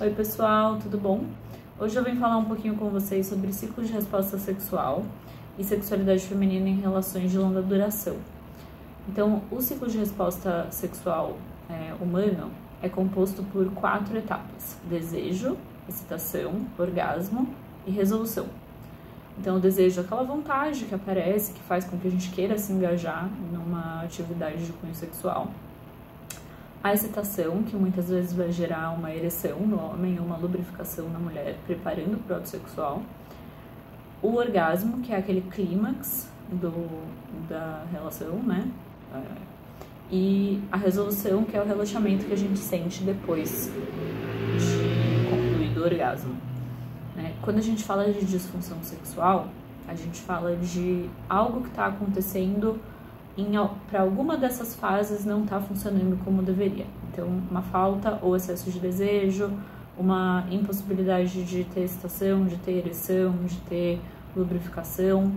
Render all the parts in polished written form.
Oi pessoal, tudo bom? Hoje eu venho falar um pouquinho com vocês sobre ciclo de resposta sexual e sexualidade feminina em relações de longa duração. Então, o ciclo de resposta sexual humano é composto por 4 etapas: desejo, excitação, orgasmo e resolução. Então, o desejo é aquela vontade que aparece, que faz com que a gente queira se engajar numa atividade de cunho sexual. A excitação, que muitas vezes vai gerar uma ereção no homem ou uma lubrificação na mulher, preparando para o ato sexual. O orgasmo, que é aquele clímax da relação, né? E a resolução, que é o relaxamento que a gente sente depois de concluído o orgasmo. Quando a gente fala de disfunção sexual, a gente fala de algo que está acontecendo para alguma dessas fases não está funcionando como deveria. Então, uma falta ou excesso de desejo, uma impossibilidade de ter excitação, de ter ereção, de ter lubrificação,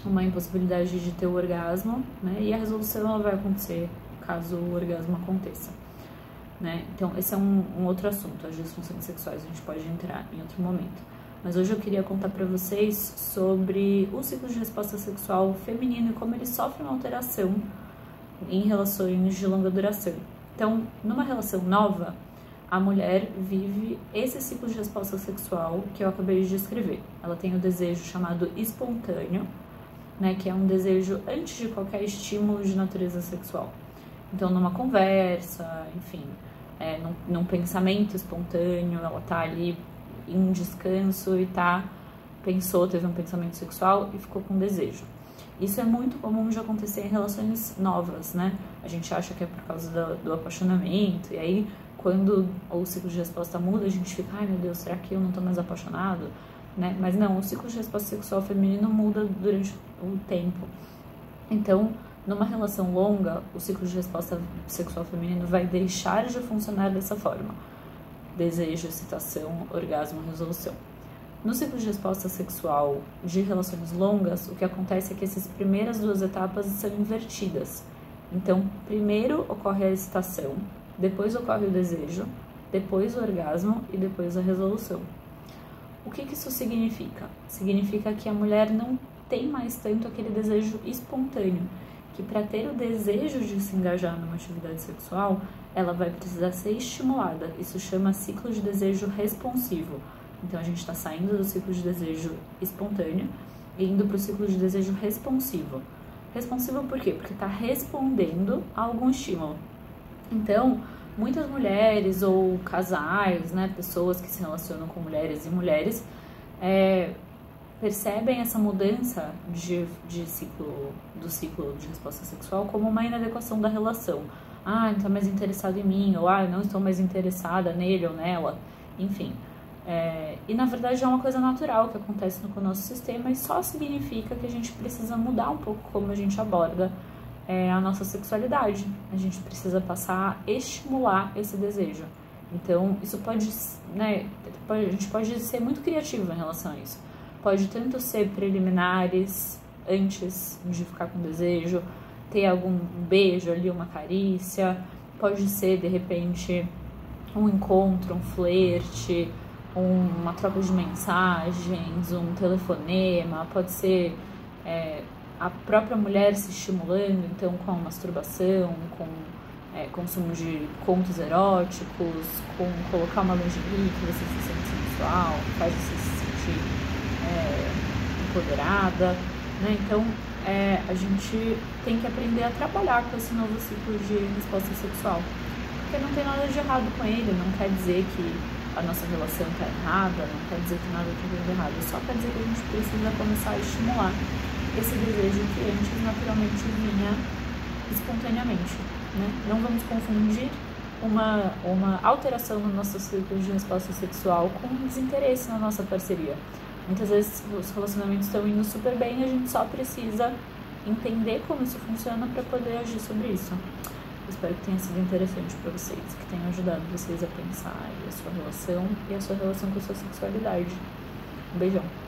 uma impossibilidade de ter o orgasmo, né? E a resolução ela vai acontecer caso o orgasmo aconteça, né? Então, esse é um outro assunto, as disfunções sexuais, a gente pode entrar em outro momento. Mas hoje eu queria contar para vocês sobre o ciclo de resposta sexual feminino e como ele sofre uma alteração em relações de longa duração. Então, numa relação nova, a mulher vive esse ciclo de resposta sexual que eu acabei de descrever. Ela tem o desejo chamado espontâneo, né, que é um desejo antes de qualquer estímulo de natureza sexual. Então, numa conversa, enfim, num pensamento espontâneo, ela tá ali em descanso e teve um pensamento sexual e ficou com desejo. Isso é muito comum de acontecer em relações novas, né? A gente acha que é por causa do apaixonamento, e aí quando o ciclo de resposta muda, a gente fica, ai meu Deus, será que eu não tô mais apaixonado? Né? Mas não, o ciclo de resposta sexual feminino muda durante o tempo. Então, numa relação longa, o ciclo de resposta sexual feminino vai deixar de funcionar dessa forma: desejo, excitação, orgasmo, resolução. No ciclo de resposta sexual de relações longas, o que acontece é que essas primeiras 2 etapas são invertidas. Então, primeiro ocorre a excitação, depois ocorre o desejo, depois o orgasmo e depois a resolução. O que isso significa? Significa que a mulher não tem mais tanto aquele desejo espontâneo, que para ter o desejo de se engajar numa atividade sexual, ela vai precisar ser estimulada. Isso chama ciclo de desejo responsivo. Então, a gente está saindo do ciclo de desejo espontâneo e indo para o ciclo de desejo responsivo. Responsivo por quê? Porque está respondendo a algum estímulo. Então, muitas mulheres ou casais, né, pessoas que se relacionam com mulheres e mulheres, percebem essa mudança do ciclo de resposta sexual como uma inadequação da relação. Ah, não está mais interessado em mim, ou eu não estou mais interessada nele ou nela, enfim. E na verdade é uma coisa natural que acontece com o nosso sistema e só significa que a gente precisa mudar um pouco como a gente aborda a nossa sexualidade. A gente precisa passar a estimular esse desejo. Então, isso pode, né, a gente pode ser muito criativo em relação a isso. Pode tanto ser preliminares, antes de ficar com desejo, ter algum beijo ali, uma carícia, pode ser, de repente, um encontro, um flerte, uma troca de mensagens, um telefonema, pode ser a própria mulher se estimulando, então, com a masturbação, com consumo de contos eróticos, com colocar uma lingerie que você se sente sensual, faz você se sentir empoderada, né? Então, a gente tem que aprender a trabalhar com esse novo ciclo de resposta sexual, porque não tem nada de errado com ele, não quer dizer que a nossa relação está errada, não quer dizer que nada está dando errado, só quer dizer que a gente precisa começar a estimular esse desejo que antes naturalmente vinha espontaneamente, né? Não vamos confundir uma alteração no nosso ciclo de resposta sexual com desinteresse na nossa parceria. Muitas vezes os relacionamentos estão indo super bem e a gente só precisa entender como isso funciona para poder agir sobre isso. Espero que tenha sido interessante para vocês, que tenha ajudado vocês a pensar a sua relação e a sua relação com a sua sexualidade. Um beijão!